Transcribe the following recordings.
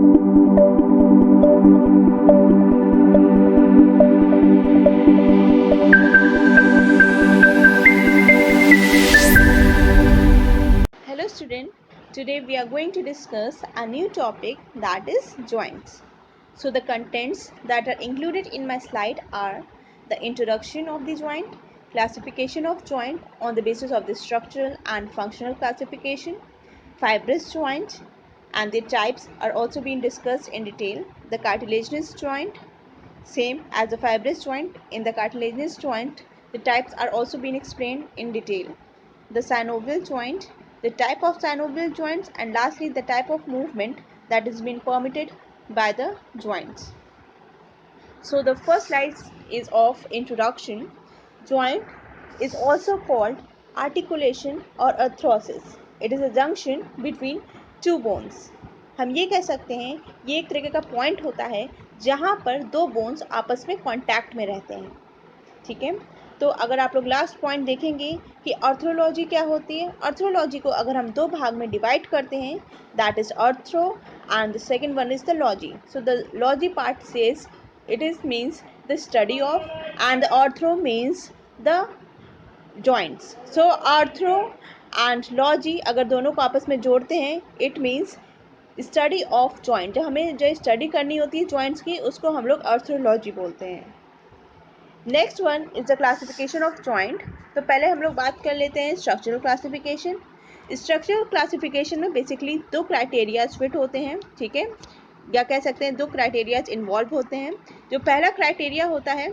Hello student, today we are going to discuss a new topic, that is joints. So the contents that are included in my slide are the introduction of the joint, classification of joint on the basis of the structural and functional classification, fibrous joint, and the types are also being discussed in detail. The cartilaginous joint, same as the fibrous joint. In the cartilaginous joint, the types are also being explained in detail. The synovial joint, the type of synovial joints, and lastly the type of movement that is being permitted by the joints. So the first slide is of introduction. Joint is also called articulation or arthrosis. It is a junction between two bones. हम ये कह सकते हैं ये एक तरीके का point होता है जहाँ पर दो बोन्स आपस में कांटेक्ट में रहते हैं. ठीक है, तो अगर आप लोग लास्ट पॉइंट देखेंगे कि आर्थ्रोलॉजी क्या होती है. आर्थ्रोलॉजी को अगर हम दो भाग में डिवाइड करते हैं, that is arthro and the second one is the logy. So the logy part says it is means the study of and the arthro means the joints. So arthro and logy अगर दोनों को आपस में जोड़ते हैं, it means study of joint. हमें जो study करनी होती है जॉइंट्स की, उसको हम लोग आर्थ्रोलॉजी बोलते हैं. Next one is the classification of joint. तो पहले हम लोग बात कर लेते हैं स्ट्रक्चरल क्लासिफिकेशन. स्ट्रक्चरल क्लासिफिकेशन में बेसिकली दो क्राइटेरियाज फिट होते हैं. ठीक है, या कह सकते हैं दो क्राइटेरियाज इन्वॉल्व होते हैं. जो पहला क्राइटेरिया होता है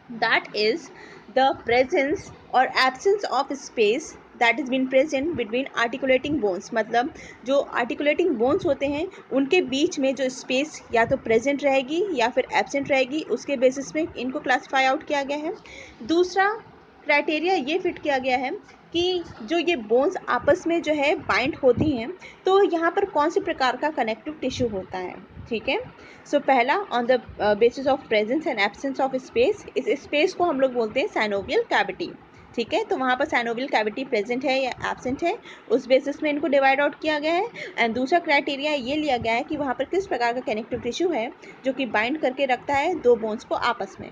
दैट इज द प्रेजेंस और absence of space that is been present between articulating bones. मतलब जो आर्टिकुलेटिंग बोन्स होते हैं उनके बीच में जो स्पेस या तो प्रेजेंट रहेगी या फिर एब्सेंट रहेगी, उसके बेसिस में इनको क्लासीफाई आउट किया गया है. दूसरा क्राइटेरिया ये फिट किया गया है कि जो ये बोन्स आपस में जो है बाइंड होती हैं, तो यहाँ पर कौन से प्रकार का कनेक्टिव टिश्यू होता है. ठीक है, सो पहला on the basis of presence and absence of space. इस स्पेस को हम लोग बोलते हैं साइनोवियल कैविटी. ठीक है, तो वहाँ पर साइनोवियल कैविटी प्रेजेंट है या एब्सेंट है, उस बेसिस में इनको डिवाइड आउट किया गया है. एंड दूसरा क्राइटेरिया ये लिया गया है कि वहाँ पर किस प्रकार का कनेक्टिव टिश्यू है जो कि बाइंड करके रखता है दो बोन्स को आपस में.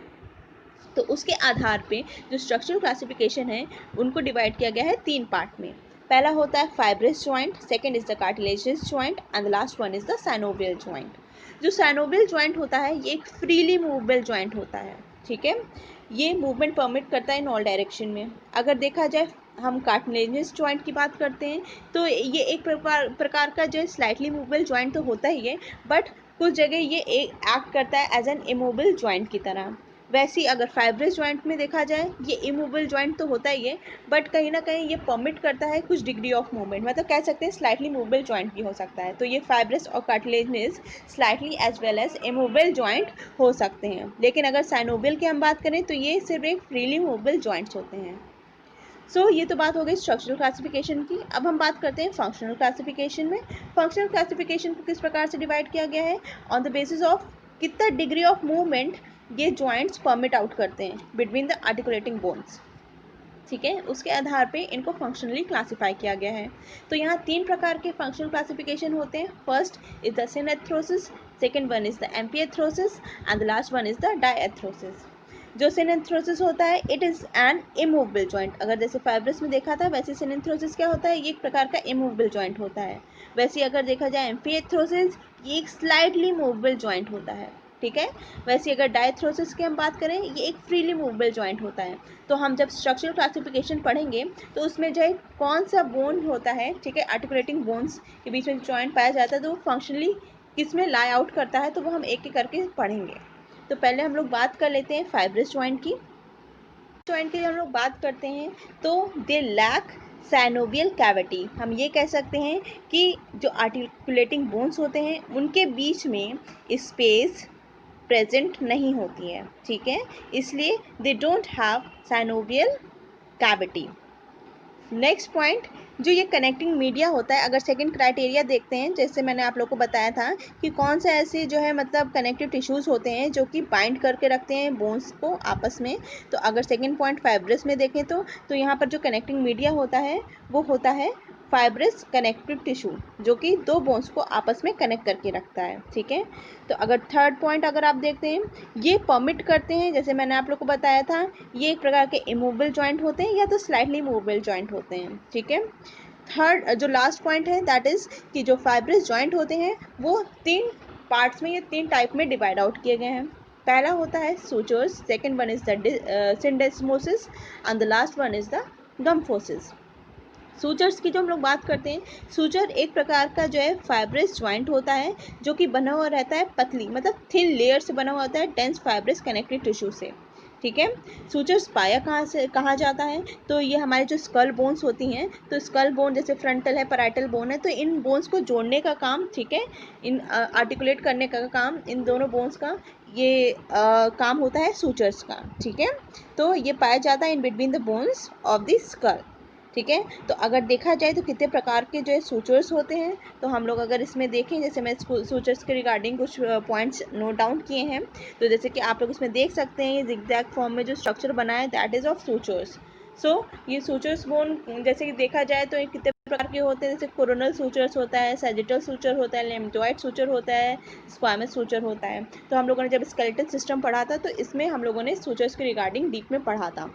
तो उसके आधार पे जो स्ट्रक्चरल क्लासिफिकेशन है उनको डिवाइड किया गया है तीन पार्ट में. पहला होता है fibrous joint, second is the cartilaginous joint and the last one is the synovial joint. जो साइनोवियल जॉइंट होता है ये एक फ्रीली मूवेबल जॉइंट होता है. ठीक है, ये मूवमेंट परमिट करता है इन ऑल डायरेक्शन में. अगर देखा जाए हम कार्टिलेजियस जॉइंट की बात करते हैं तो ये एक प्रकार का जो स्लाइटली मूवेबल जॉइंट तो होता ही है, बट कुछ जगह ये एक्ट करता है एज एन इमूवेबल जॉइंट की तरह. वैसे अगर फाइब्रस जॉइंट में देखा जाए ये इमूवेबल जॉइंट तो होता ही है, बट कहीं ना कहीं ये परमिट करता है कुछ डिग्री ऑफ मूवमेंट. मतलब कह सकते हैं स्लाइटली मूवेबल जॉइंट भी हो सकता है. तो ये फाइब्रस और cartilaginous slightly as well as immovable joint हो सकते हैं. लेकिन अगर साइनोवियल की हम बात करें तो ये सिर्फ एक फ्रीली मूवेबल जॉइंट्स होते हैं. सो ये तो बात हो गई स्ट्रक्चरल क्लासिफिकेशन की. अब हम बात करते हैं फंक्शनल क्लासिफिकेशन में. फंक्शनल क्लासिफिकेशन को किस प्रकार से डिवाइड किया गया है ऑन द बेसिस ऑफ कितना डिग्री ऑफ मूवमेंट ये जॉइंट्स परमिट आउट करते हैं बिटवीन द आर्टिकुलेटिंग बोन्स. ठीक है, उसके आधार पे इनको फंक्शनली क्लासीफाई किया गया है. तो यहाँ तीन प्रकार के फंक्शनल क्लासिफिकेशन होते हैं. First is the synarthrosis, second one is the amphiarthrosis and the last one is the diarthrosis. जो सिनेथ्रोसिस होता है it is an immovable joint. अगर जैसे फाइब्रस में देखा था वैसे सिनेथ्रोसिस क्या होता है, ये एक प्रकार का इमूवेबल जॉइंट होता है. वैसे अगर देखा जाए एम्पिएथ्रोसिस ये एक स्लाइटली मूवेबल जॉइंट होता है. ठीक है, वैसे अगर डायथ्रोसिस की हम बात करें ये एक फ्रीली मूवेबल जॉइंट होता है. तो हम जब स्ट्रक्चरल क्लासिफिकेशन पढ़ेंगे तो उसमें जो है कौन सा बोन होता है, ठीक है, आर्टिकुलेटिंग बोन्स के बीच में जॉइंट पाया जाता है तो वो फंक्शनली किस में लाई आउट करता है, तो वो हम एक एक करके पढ़ेंगे. तो पहले हम लोग बात कर लेते हैं फाइब्रस जॉइंट की. जॉइंट की जब हम लोग बात करते हैं तो दे लैक साइनोवियल कैविटी. हम ये कह सकते हैं कि जो आर्टिकुलेटिंग बोन्स होते हैं उनके बीच में स्पेस प्रेजेंट नहीं होती है. ठीक है, इसलिए they don't have synovial cavity. Next point, जो ये कनेक्टिंग मीडिया होता है, अगर सेकंड क्राइटेरिया देखते हैं जैसे मैंने आप लोग को बताया था कि कौन सा ऐसे जो है मतलब कनेक्टिव टिश्यूज़ होते हैं जो कि बाइंड करके रखते हैं बोन्स को आपस में. तो अगर सेकंड पॉइंट फाइब्रस में देखें तो यहाँ पर जो कनेक्टिंग मीडिया होता है वो होता है फाइब्रस कनेक्टिव टिश्यू जो कि दो बोन्स को आपस में कनेक्ट करके रखता है, ठीक है। तो अगर थर्ड पॉइंट अगर आप देखते हैं, ये परमिट करते हैं, जैसे मैंने आप लोग को बताया था, ये एक प्रकार के इमूवेबल जॉइंट होते हैं या तो स्लाइटली मूवेबल जॉइंट होते हैं, ठीक है। थर्ड जो लास्ट पॉइंट है दैट इज़ कि जो फाइब्रस जॉइंट होते हैं वो 3 पार्ट्स में या 3 टाइप में डिवाइड आउट किए गए हैं। पहला होता है sutures, second one is the syndesmosis and the last one is the gomphosis. Sutures की जो हम लोग बात करते हैं, सूचर एक प्रकार का जो है फाइब्रस जॉइंट होता है जो कि बना हुआ रहता है पतली मतलब थिन लेयर से बना हुआ होता है डेंस फाइब्रस कनेक्टिव टिश्यू से, ठीक है। सूचर्स पाया कहाँ जाता है, तो ये हमारे जो स्कल बोन्स होती हैं, तो स्कल बोन जैसे फ्रंटल है, पैराइटल बोन है, तो इन बोन्स को जोड़ने का काम, ठीक है, इन आर्टिकुलेट करने का काम इन दोनों बोन्स का ये काम होता है सूचर्स का, ठीक है। तो ये पाया जाता है in between the bones of the skull, ठीक है। तो अगर देखा जाए तो कितने प्रकार के जो है सूचर्स होते हैं, तो हम लोग अगर इसमें देखें, जैसे मैं सूचर्स के रिगार्डिंग कुछ पॉइंट्स नोट डाउन किए हैं, तो जैसे कि आप लोग इसमें देख सकते हैं, ये जिगजैग फॉर्म में जो स्ट्रक्चर बना है दैट इज़ ऑफ सूचर्स। सो ये सूचर्स बोन जैसे कि देखा जाए तो ये कितने प्रकार के होते हैं, जैसे कोरोनल सूचर्स होता है, सैजिटल सूचर होता है, लेम्टोइड सूचर होता है, स्क्वामस सूचर होता है। तो हम लोगों ने जब स्केलेटल सिस्टम पढ़ा था तो इसमें हम लोगों ने सूचर्स के रिगार्डिंग डीप में पढ़ा था।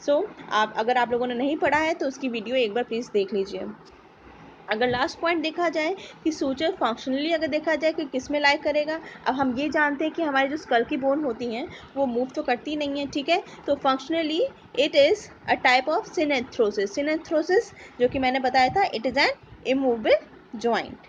सो अगर आप लोगों ने नहीं पढ़ा है तो उसकी वीडियो एक बार प्लीज़ देख लीजिए। अगर लास्ट पॉइंट देखा जाए कि सूचर फंक्शनली अगर देखा जाए कि किस में लाइक करेगा, अब हम ये जानते हैं कि हमारी जो स्कल की बोन होती हैं वो मूव तो करती नहीं है, ठीक है। तो functionally it is a type of synarthrosis. Synarthrosis जो कि मैंने बताया था, it is an immovable joint.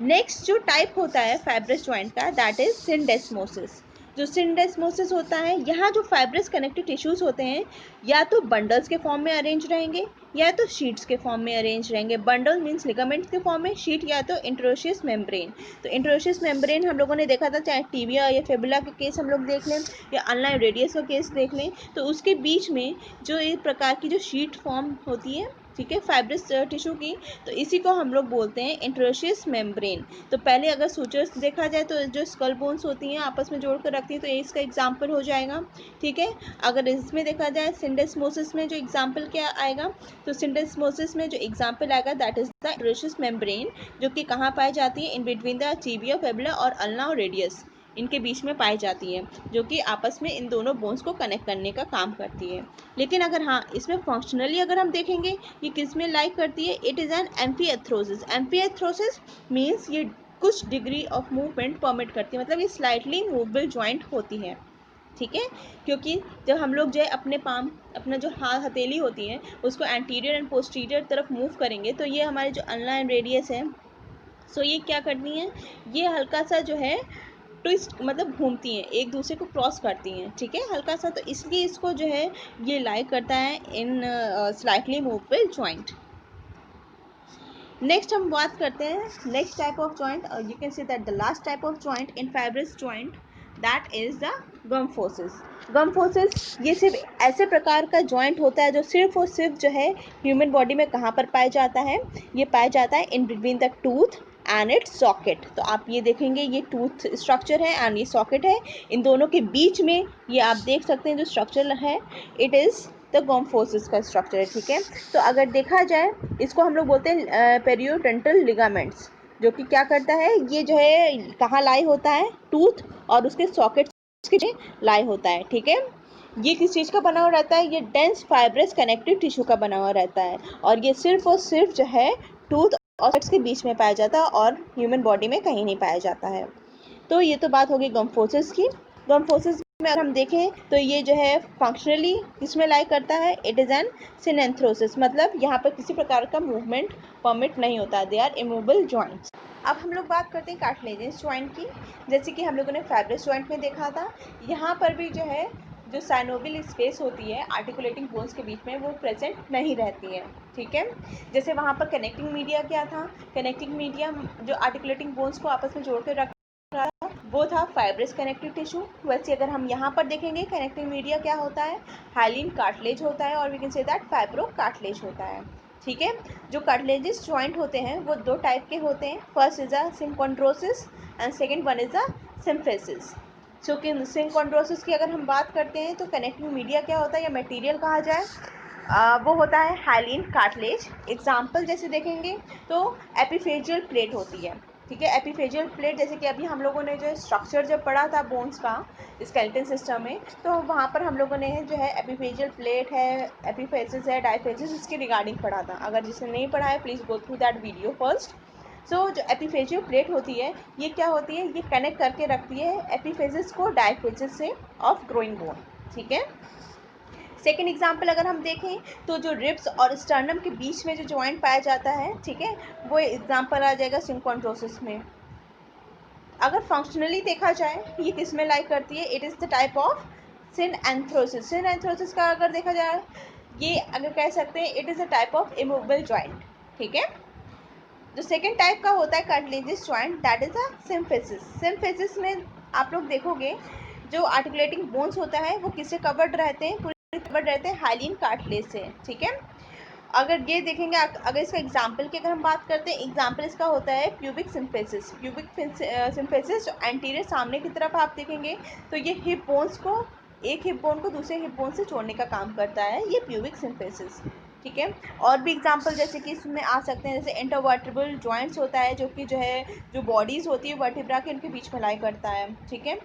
Next जो टाइप होता है फाइब्रस जॉइंट का दैट इज सिंडेस्मोसिस। जो सिंडेस्मोसिस होता है, यहाँ जो फाइब्रस कनेक्टिव टिश्यूज होते हैं या तो बंडल्स के फॉर्म में अरेंज रहेंगे या तो शीट्स के फॉर्म में अरेंज रहेंगे। बंडल मीन्स लिगामेंट्स के फॉर्म में, शीट या तो इंटरोशियस मेम्ब्रेन। तो इंटरोशियस मेम्ब्रेन हम लोगों ने देखा था, चाहे टीबिया या फेबुला के केस हम लोग देख लें या अनलाइन रेडियस का केस देख लें, तो उसके बीच में जो एक प्रकार की जो शीट फॉर्म होती है, ठीक है, फाइब्रस टिश्यू की, तो इसी को हम लोग बोलते हैं इंटरोशियस मेम्ब्रेन। तो पहले अगर सूचर्स देखा जाए तो जो स्कल बोन्स होती हैं आपस में जोड़ कर रखती हैं, तो ये इसका एग्जाम्पल हो जाएगा, ठीक है। अगर इसमें देखा जाए सिंडेस्मोसिस में जो एग्जाम्पल क्या आएगा, तो सिंडेस्मोसिस में जो एग्जाम्पल आएगा दैट इज द इंटरोशियस मेम्ब्रेन, जो कि कहाँ पाई जाती है, in between the tibia, fabula और अल्ना रेडियस, इनके बीच में पाई जाती है, जो कि आपस में इन दोनों बोन्स को कनेक्ट करने का काम करती है। लेकिन अगर हाँ इसमें फंक्शनली अगर हम देखेंगे ये किस में लाइक करती है, इट इज़ एन एम्फीएथ्रोसिस। एम्फीएथ्रोसिस मीन्स ये कुछ डिग्री ऑफ मूवमेंट परमिट करती है, मतलब ये स्लाइटली मूवेबल जॉइंट होती है, ठीक है। क्योंकि जब हम लोग जो है अपने पाम, अपना जो हाथ हथेली होती है उसको एंटीरियर एंड पोस्टीरियर तरफ मूव करेंगे, तो ये हमारे जो अनलाइन रेडियस है, सो ये क्या करती हैं, ये हल्का सा जो है ट्विस्ट मतलब घूमती हैं, एक दूसरे को क्रॉस करती हैं, ठीक है, हल्का सा, तो इसलिए इसको जो है ये लाइक करता है in slightly movable joint. Next हम बात करते हैं next type of joint, you can see that the last type of joint in fibrous joint that is the gomphosis. Gomphosis ये सिर्फ ऐसे प्रकार का जॉइंट होता है जो सिर्फ और सिर्फ जो है ह्यूमन बॉडी में कहाँ पर पाया जाता है, ये पाया जाता है in between the tooth and it's socket. तो आप ये देखेंगे ये टूथ स्ट्रक्चर है एंड ये सॉकेट है, इन दोनों के बीच में ये आप देख सकते हैं जो स्ट्रक्चर है, इट इज़ द गम्फोसिस का स्ट्रक्चर है, ठीक है। तो अगर देखा जाए इसको हम लोग बोलते हैं पेरियोडेंटल लिगामेंट्स, जो कि क्या करता है, ये जो है कहाँ लाई होता है, टूथ और उसके सॉकेट्स के लाई होता है, ठीक है। ये किस चीज़ का बना हुआ रहता है, ये डेंस फाइब्रस कनेक्टिव टिश्यू का बना हुआ रहता है, और ये सिर्फ और सिर्फ जो है टूथ और सॉकेट्स के बीच में पाया जाता है और ह्यूमन बॉडी में कहीं नहीं पाया जाता है। तो ये तो बात होगी गम्फोसिस की। गम्फोसिस में अगर हम देखें तो ये जो है फंक्शनली किसमें लाइक करता है, इट इज़ एन सिनेंथ्रोसिस, मतलब यहाँ पर किसी प्रकार का मूवमेंट परमिट नहीं होता, दे आर इमूवेबल जॉइंट्स। अब हम लोग बात करते हैं कार्टिलेजियस जॉइंट की, जैसे कि हम लोगों ने फाइब्रस जॉइंट में देखा था, यहाँ पर भी जो है जो साइनोवियल स्पेस होती है आर्टिकुलेटिंग बोन्स के बीच में वो प्रेजेंट नहीं रहती है, ठीक है। जैसे वहाँ पर कनेक्टिंग मीडिया क्या था, कनेक्टिंग मीडिया जो आर्टिकुलेटिंग बोन्स को आपस में जोड़ कर रख वो था फाइब्रस कनेक्टिव टिश्यू। वैसे अगर हम यहाँ पर देखेंगे कनेक्टिव मीडिया क्या होता है, हाइलिन कार्टिलेज होता है, और we can say that fibro cartilage होता है, ठीक है। जो कार्टिलेजिस जॉइंट होते हैं वो दो टाइप के होते हैं, first is a synchondrosis and second one is a symphysis. So कि सिंकोंड्रोसिस की अगर हम बात करते हैं तो कनेक्टिव मीडिया क्या होता है या मटेरियल कहा जाए, वो होता है हाइलिन कार्टिलेज। एग्जाम्पल जैसे देखेंगे तो एपिफेजियल प्लेट होती है, ठीक है। एपिफेजियल प्लेट जैसे कि अभी हम लोगों ने जो स्ट्रक्चर जब पढ़ा था बोन्स का स्केलेटन सिस्टम में, तो वहाँ पर हम लोगों ने जो है एपिफेजियल प्लेट है, एपिफेसिस है, डायफेसिस, इसके रिगार्डिंग पढ़ा था। अगर जिसने नहीं पढ़ा है please go through that video first. So जो एपिफेजियल प्लेट होती है ये क्या होती है, ये कनेक्ट करके रखती है एपिफेसिस को डायफेसिस से ऑफ ग्रोइंग बोन, ठीक है। सेकेंड एग्जाम्पल अगर हम देखें तो जो रिब्स और स्टर्नम के बीच में जो जॉइंट पाया जाता है, ठीक है, वो एग्जाम्पल आ जाएगा सिंकोड्रोसिस में। अगर फंक्शनली देखा जाए ये किस में लाइक करती है, it is the type of synarthrosis. Synarthrosis का अगर देखा जाए ये अगर कह सकते हैं it is a type of immovable joint, ठीक है। जो सेकेंड टाइप का होता है cartilaginous joint that is a symphysis. Symphysis में आप लोग देखोगे जो आर्टिकुलेटिंग बोन्स होता है वो किससे कवर्ड रहते हैं, पूरे कवर्ड रहते हैं हाइलिन कार्टिलेज से, ठीक है। अगर ये देखेंगे अगर इसका एग्जाम्पल की अगर हम बात करते हैं, एग्जाम्पल इसका होता है प्यूबिक सिम्फिसिस। प्यूबिक सिम्फिसिस जो एंटीरियर सामने की तरफ आप देखेंगे तो ये हिप बोन्स को, एक हिप बोन को दूसरे हिप बोन से जोड़ने का काम करता है ये प्यूबिक सिम्फिसिस, ठीक है। और भी एग्जाम्पल जैसे कि इसमें आ सकते हैं, जैसे इंटरवर्टेब्रल जॉइंट्स होता है जो कि जो है जो बॉडीज़ होती है वर्टिब्रा के उनके बीच में लाई करता है, ठीक है।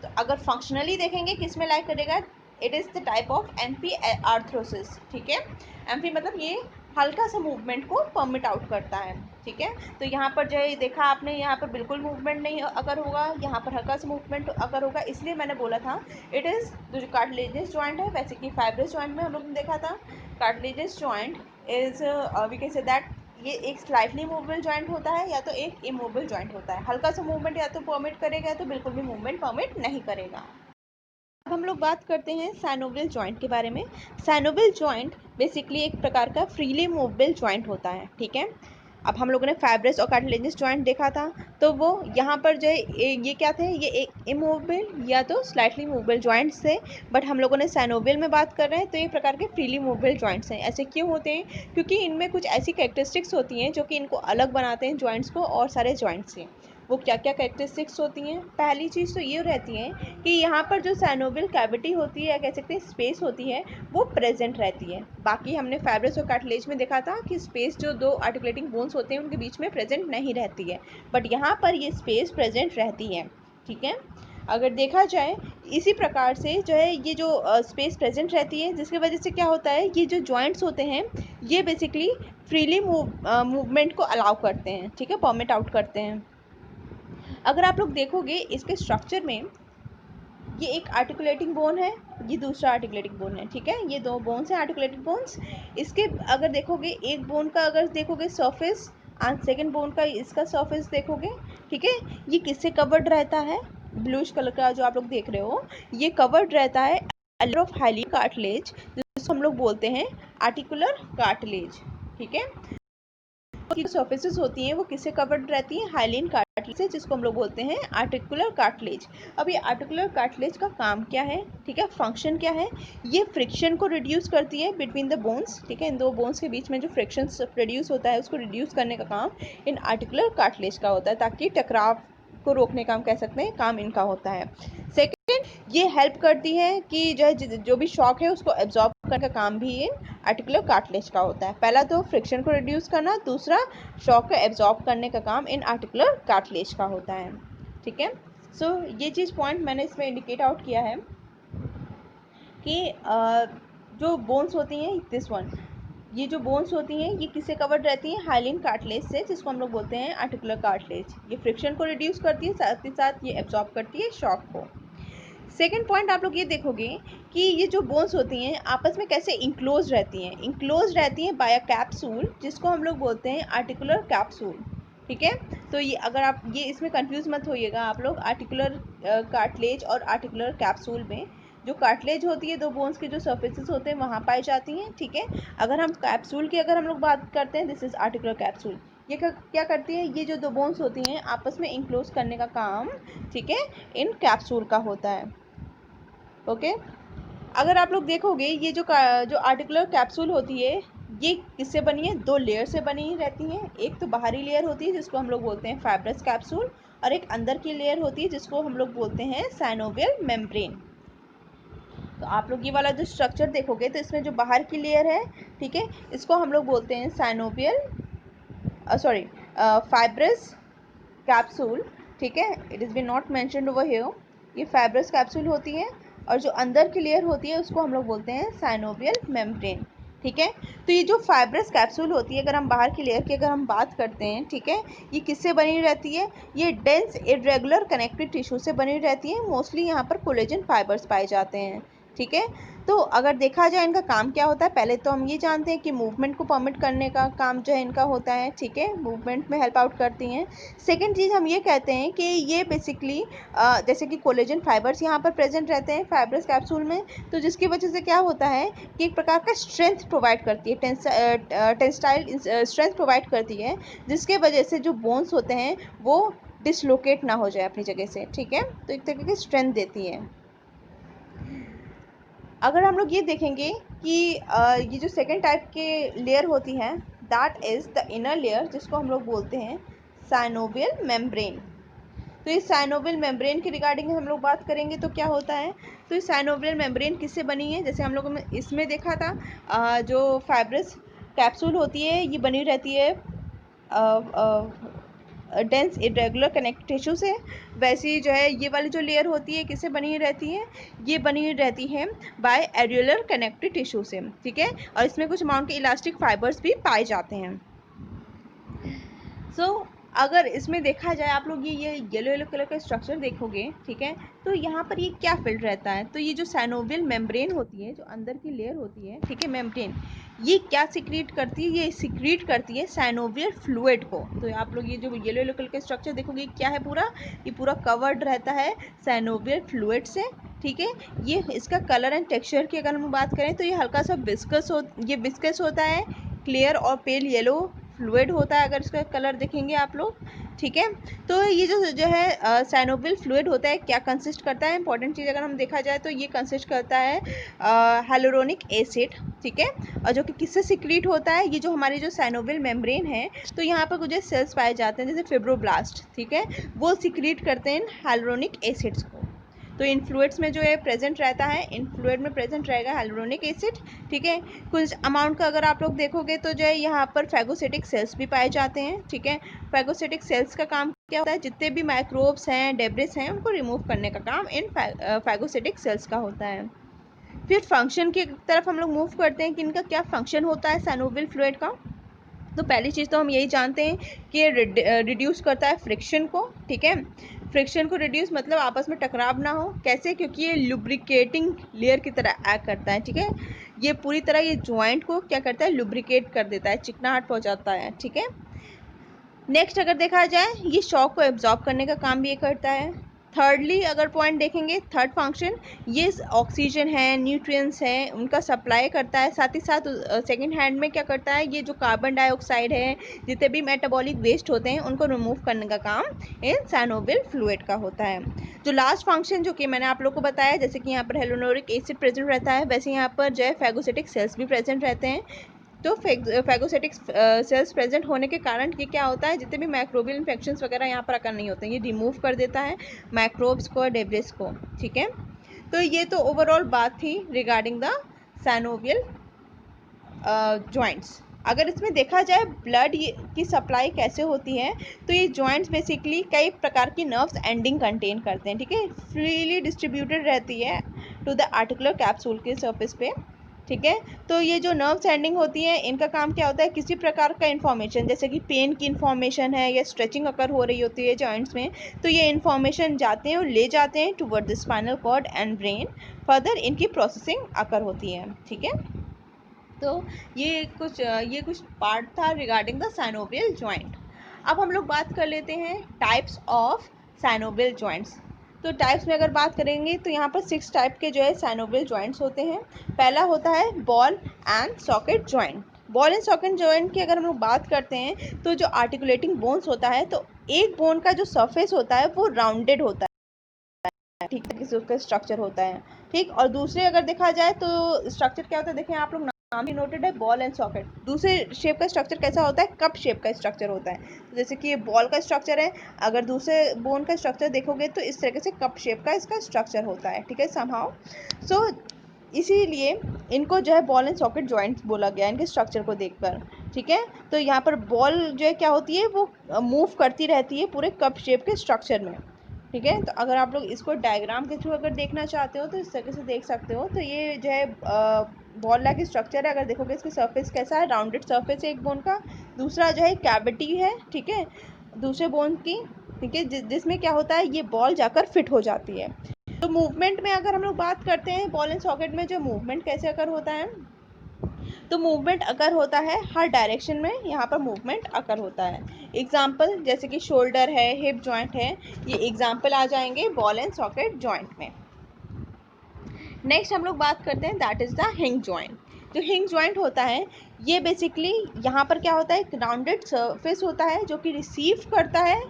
तो अगर फंक्शनली देखेंगे किस में लाई करेगा, it is the type of amphi arthrosis, ठीक है। एम्फी मतलब ये हल्का सा मूवमेंट को परमिट आउट करता है, ठीक है। तो यहाँ पर जो है देखा आपने, यहाँ पर बिल्कुल मूवमेंट नहीं अगर होगा, यहाँ पर हल्का सा मूवमेंट अगर होगा, इसलिए मैंने बोला था इट इज़ जो कार्टिलेजियस जॉइंट है। वैसे कि फाइब्रस जॉइंट में हम लोग ने देखा था cartilaginous joint is we can say that ये एक स्लाइटली मूवेबल जॉइंट होता है या तो एक इमूवेबल जॉइंट होता है। हल्का सा मूवमेंट या तो परमिट करेगा या तो बिल्कुल भी मूवमेंट परमिट नहीं करेगा। अब हम लोग बात करते हैं साइनोवियल जॉइंट के बारे में। साइनोवियल जॉइंट बेसिकली एक प्रकार का फ्रीली मूवेबल जॉइंट होता है, ठीक है। अब हम लोगों ने फाइब्रस और कार्टिलेजियस जॉइंट देखा था, तो वो यहाँ पर जो है ये क्या थे, ये एक इमूवेबल या तो स्लाइटली मूवेबल जॉइंट्स थे। बट हम लोगों ने साइनोवियल में बात कर रहे हैं तो एक प्रकार के फ्रीली मूवेबल जॉइंट्स हैं। ऐसे क्यों होते हैं, क्योंकि इनमें कुछ ऐसी कैरेक्टरिस्टिक्स होती हैं जो कि इनको अलग बनाते हैं जॉइंट्स को और सारे जॉइंट्स से। वो क्या क्या कैरेक्टरिस्टिक्स होती हैं, पहली चीज़ तो ये रहती है कि यहाँ पर जो साइनोवियल कैविटी होती है या कह सकते हैं स्पेस होती है वो प्रेजेंट रहती है। बाकी हमने फाइब्रस और कार्टिलेज में देखा था कि स्पेस जो दो आर्टिकुलेटिंग बोन्स होते हैं उनके बीच में प्रेजेंट नहीं रहती है, बट यहाँ पर ये स्पेस प्रेजेंट रहती है, ठीक है। अगर देखा जाए इसी प्रकार से जो है ये जो स्पेस प्रेजेंट रहती है जिसकी वजह से क्या होता है, ये जो जॉइंट्स होते हैं ये बेसिकली फ्रीली मूवमेंट को अलाउ करते हैं, ठीक है, परमिट आउट करते हैं। अगर आप लोग देखोगे इसके स्ट्रक्चर में ये एक आर्टिकुलेटिंग बोन है, ये दूसरा आर्टिकुलेटिंग बोन है, ठीक है। ये दो बोन्स हैं आर्टिकुलेटिंग बोन्स। इसके अगर देखोगे एक बोन का अगर देखोगे सरफेस एंड सेकंड बोन का इसका सरफेस देखोगे, ठीक है, ये किससे कवर्ड रहता है, ब्लूइश कलर का जो आप लोग देख रहे हो ये कवर्ड रहता है लेयर ऑफ हाइलिन कार्टिलेज जिसको हम लोग बोलते हैं आर्टिकुलर कार्टिलेज, ठीक है। की सर्फेसिस होती हैं वो किससे कवर्ड रहती हैं, हाइलिन कार्टिलेज से, जिसको हम लोग बोलते हैं आर्टिकुलर कार्टिलेज। अब ये आर्टिकुलर कार्टिलेज का काम क्या है, ठीक है, फंक्शन क्या है, ये फ्रिक्शन को रिड्यूस करती है बिटवीन द बोन्स, ठीक है। इन दो बोन्स के बीच में जो फ्रिक्शन प्रोड्यूस होता है उसको रिड्यूस करने का काम इन आर्टिकुलर कार्टिलेज का होता है, ताकि टकराव को रोकने का हम कह सकते हैं काम इनका होता है। सेकेंड, ये हेल्प करती है कि जो भी शॉक है उसको एब्जॉर्ब करने का काम भी ये आर्टिकुलर कार्टिलेज का होता है। पहला तो फ्रिक्शन को रिड्यूस करना, दूसरा शॉक को एब्जॉर्ब करने का काम इन आर्टिकुलर कार्टिलेज का होता है, ठीक है। सो ये चीज़ पॉइंट मैंने इसमें इंडिकेट आउट किया है कि जो बोन्स होती हैं दिस वन, ये जो बोन्स होती हैं ये किससे कवर्ड रहती हैं, हाइलिन कार्टिलेज से, जिसको हम लोग बोलते हैं आर्टिकुलर कार्टिलेज। ये फ्रिक्शन को रिड्यूस करती है, साथ ही साथ ये एब्जॉर्ब करती है शॉक को। सेकेंड पॉइंट आप लोग ये देखोगे कि ये जो बोन्स होती हैं आपस में कैसे इंक्लोज रहती हैं, इंक्लोज रहती हैं बाय अ कैप्सूल जिसको हम लोग बोलते हैं आर्टिकुलर कैप्सूल, ठीक है। तो ये अगर आप ये इसमें कंफ्यूज मत होइएगा आप लोग आर्टिकुलर कार्टिलेज और आर्टिकुलर कैप्सूल में। जो कार्टिलेज होती है दो बोन्स के जो सर्फेसिस होते हैं वहाँ पाई जाती हैं, ठीक है। अगर हम कैप्सूल की अगर हम लोग बात करते हैं दिस इज आर्टिकुलर कैप्सूल। ये क्या करती है, ये जो दो बोन्स होती हैं आपस में इंक्लोज करने का काम, ठीक है, इन कैप्सूल का होता है, ओके। अगर आप लोग देखोगे ये जो आर्टिकुलर कैप्सूल होती है ये किससे बनी है, दो लेयर से बनी रहती हैं। एक तो बाहरी लेयर होती है जिसको हम लोग बोलते हैं फाइब्रस कैप्सूल, और एक अंदर की लेयर होती है जिसको हम लोग बोलते हैं साइनोवियल मेम्ब्रेन, तो आप लोग ये वाला जो स्ट्रक्चर देखोगे तो इसमें जो बाहर की लेयर है, ठीक है, इसको हम लोग बोलते हैं साइनोवियल फाइब्रस कैप्सूल, ठीक है, it is been not mentioned over here. ये फाइब्रस कैप्सूल होती है और जो अंदर की लेयर होती है उसको हम लोग बोलते हैं साइनोवियल मेम्ब्रेन, ठीक है। तो ये जो फाइब्रस कैप्सूल होती है, अगर हम बाहर की लेयर की अगर हम बात करते हैं, ठीक है, ये किससे बनी रहती है? ये डेंस इरेगुलर कनेक्टिव टिश्यू से बनी रहती है। मोस्टली यहाँ पर कोलेजन फाइबर्स पाए जाते हैं, ठीक है। तो अगर देखा जाए इनका काम क्या होता है, पहले तो हम ये जानते हैं कि मूवमेंट को परमिट करने का काम जो है इनका होता है, ठीक है, मूवमेंट में हेल्प आउट करती हैं। सेकेंड चीज़ हम ये कहते हैं कि ये बेसिकली जैसे कि कोलेजन फाइबर्स यहाँ पर प्रेजेंट रहते हैं फाइब्रस कैप्सूल में, तो जिसकी वजह से क्या होता है कि एक प्रकार का स्ट्रेंथ प्रोवाइड करती है, टेंसाइल स्ट्रेंथ प्रोवाइड करती है, जिसके वजह से जो बोन्स होते हैं वो डिसलोकेट ना हो जाए अपनी जगह से, ठीक है। तो एक तरीके की स्ट्रेंथ देती है। अगर हम लोग ये देखेंगे कि ये जो सेकेंड टाइप के लेयर होती है, that is the inner layer, जिसको हम लोग बोलते हैं साइनोवियल मेम्ब्रेन। तो इस साइनोवियल मेम्ब्रेन के रिगार्डिंग हम लोग बात करेंगे तो क्या होता है, तो इस साइनोवियल मेम्ब्रेन किससे बनी है? जैसे हम लोगों ने इसमें देखा था, जो फाइब्रस कैप्सूल होती है ये बनी रहती है डेंस इरेगुलर कनेक्टिव टिश्यू से। वैसी जो है ये वाली जो लेयर होती है किससे बनी रहती है? ये बनी रहती है बाय एरियुलर कनेक्टिव टिश्यू से, ठीक है, और इसमें कुछ अमाउंट के इलास्टिक फाइबर्स भी पाए जाते हैं। सो अगर इसमें देखा जाए, आप लोग ये येलो येलो कलर का स्ट्रक्चर देखोगे, ठीक है, तो यहाँ पर ये क्या फिल्ड रहता है? तो ये जो साइनोवियल मेम्ब्रेन होती है, जो अंदर की लेयर होती है, ठीक है, मेम्ब्रेन, ये क्या सिक्रीट करती है? ये सिक्रीट करती है साइनोवियल फ्लूइड को। तो आप लोग ये जो येलो येलो कलर का स्ट्रक्चर देखोगे क्या है? पूरा ये पूरा कवर्ड रहता है साइनोवियल फ्लूइड से, ठीक है। ये इसका कलर एंड टेक्सचर की अगर हम बात करें तो ये हल्का सा विस्कस होता है, क्लियर और पेल येलो फ्लूइड होता है, अगर इसका कलर देखेंगे आप लोग, ठीक है। तो ये जो है साइनोवियल फ्लूइड होता है, क्या कंसिस्ट करता है? इंपॉर्टेंट चीज़ अगर हम देखा जाए तो ये कंसिस्ट करता है हाइलुरोनिक एसिड, ठीक है, और जो कि किससे सिक्रीट होता है? ये जो हमारी जो साइनोवियल मेम्ब्रेन है, तो यहाँ पर कुछ सेल्स पाए जाते हैं जैसे फिब्रोब्लास्ट, ठीक है, वो सिक्रीट करते हैं हाइलुरोनिक एसिड्स को। तो इन फ्लूइड्स में जो है प्रेजेंट रहता है, इन फ्लूइड में प्रेजेंट रहेगा हाइलुरोनिक एसिड, ठीक है। कुछ अमाउंट का अगर आप लोग देखोगे तो जो है यहाँ पर फैगोसिटिक सेल्स भी पाए जाते हैं, ठीक है। फैगोसिटिक सेल्स का काम क्या होता है? जितने भी माइक्रोब्स हैं, डेब्रिस हैं, उनको रिमूव करने का काम इन फैगोसिटिक सेल्स का होता है। फिर फंक्शन की तरफ हम लोग मूव करते हैं कि इनका क्या फंक्शन होता है साइनोवियल फ्लूइड का। तो पहली चीज़ तो हम यही जानते हैं कि रिड्यूस करता है फ्रिक्शन को, ठीक है। फ्रिक्शन को रिड्यूस मतलब आपस में टकराव ना हो, कैसे? क्योंकि ये लुब्रिकेटिंग लेयर की तरह एक्ट करता है, ठीक है। ये पूरी तरह ये जॉइंट को क्या करता है? लुब्रिकेट कर देता है, चिकनाहट पहुंचाता है, ठीक है। नेक्स्ट अगर देखा जाए, ये शॉक को एब्जॉर्ब करने का काम भी ये करता है। थर्डली अगर पॉइंट देखेंगे, थर्ड फंक्शन, ये ऑक्सीजन है, न्यूट्रिएंट्स हैं, उनका सप्लाई करता है। साथ ही साथ सेकंड हैंड में क्या करता है? ये जो कार्बन डाइऑक्साइड है, जितने भी मेटाबॉलिक वेस्ट होते हैं, उनको रिमूव करने का काम इन साइनोवियल फ्लूइड का होता है। जो लास्ट फंक्शन जो कि मैंने आप लोग को बताया, जैसे कि यहाँ पर हेलोनोरिक एसिड प्रेजेंट रहता है, वैसे यहाँ पर जो है फैगोसिटिक सेल्स भी प्रेजेंट रहते हैं। तो फैगोसिटिक सेल्स प्रेजेंट होने के कारण ये क्या होता है? जितने भी माइक्रोबियल इन्फेक्शंस वगैरह यहाँ पर आकर नहीं होते हैं, ये रिमूव कर देता है माइक्रोब्स को, डेब्रिस को, ठीक है। तो ये तो ओवरऑल बात थी रिगार्डिंग द साइनोवियल जॉइंट्स। अगर इसमें देखा जाए ब्लड की सप्लाई कैसे होती है, तो ये जॉइंट्स बेसिकली कई प्रकार की नर्व्स एंडिंग कंटेन करते हैं, ठीक है, फ्रीली डिस्ट्रीब्यूटेड रहती है टू द आर्टिकुलर कैप्सूल के सरफेस पे, ठीक है। तो ये जो नर्व एंडिंग होती है, इनका काम क्या होता है? किसी प्रकार का इन्फॉर्मेशन, जैसे कि पेन की इन्फॉर्मेशन है या स्ट्रेचिंग अकर हो रही होती है जॉइंट्स में, तो ये इन्फॉर्मेशन जाते हैं और ले जाते हैं toward the spinal cord and brain. Further इनकी प्रोसेसिंग अकर होती है, ठीक है। तो ये कुछ पार्ट था रिगार्डिंग द साइनोवियल जॉइंट। अब हम लोग बात कर लेते हैं टाइप्स ऑफ साइनोवियल जॉइंट्स। तो टाइप्स में अगर बात करेंगे तो यहाँ पर 6 टाइप के जो है साइनोवियल जॉइंट्स होते हैं। पहला होता है ball and socket joint. Ball and socket joint की अगर हम लोग बात करते हैं तो जो आर्टिकुलेटिंग बोन्स होता है, तो एक बोन का जो सरफेस होता है वो राउंडेड होता है, ठीक है, किसी उसका स्ट्रक्चर होता है, ठीक। और दूसरे अगर देखा जाए तो स्ट्रक्चर क्या होता है, देखें आप लोग नाम ही नोटेड है बॉल एंड सॉकेट। दूसरे शेप का स्ट्रक्चर कैसा होता है? कप शेप का स्ट्रक्चर होता है। तो जैसे कि ये बॉल का स्ट्रक्चर है, अगर दूसरे बोन का स्ट्रक्चर देखोगे तो इस तरीके से कप शेप का इसका स्ट्रक्चर होता है, ठीक है, समहाउ। सो इसीलिए इनको जो है बॉल एंड सॉकेट जॉइंट्स बोला गया इनके स्ट्रक्चर को देखकर। ठीक है, तो यहाँ पर बॉल जो है क्या होती है, वो मूव करती रहती है पूरे कप शेप के स्ट्रक्चर में। ठीक है, तो अगर आप लोग इसको डायग्राम के थ्रू अगर देखना चाहते हो तो इस तरीके से देख सकते हो। तो ये जो है बॉल लाइक स्ट्रक्चर है। अगर देखोगे इसकी सरफेस कैसा है, राउंडेड सरफेस है एक बोन का। दूसरा जो है कैविटी है, ठीक है, दूसरे बोन की, ठीक है, जिसमें क्या होता है, ये बॉल जाकर फिट हो जाती है। तो मूवमेंट में अगर हम लोग बात करते हैं बॉल एंड सॉकेट में, जो मूवमेंट कैसे अकर होता है, तो मूवमेंट अकर होता है हर डायरेक्शन में, यहाँ पर मूवमेंट अकर होता है। एग्जाम्पल जैसे कि शोल्डर है, हिप जॉइंट है, ये एग्जाम्पल आ जाएंगे बॉल एंड सॉकेट जॉइंट में। नेक्स्ट हम लोग बात करते हैं दैट इज द हिंग जॉइंट। जो हिंग जॉइंट होता है, ये बेसिकली यहाँ पर क्या होता है, एक राउंडेड सरफेस होता है जो कि रिसीव करता है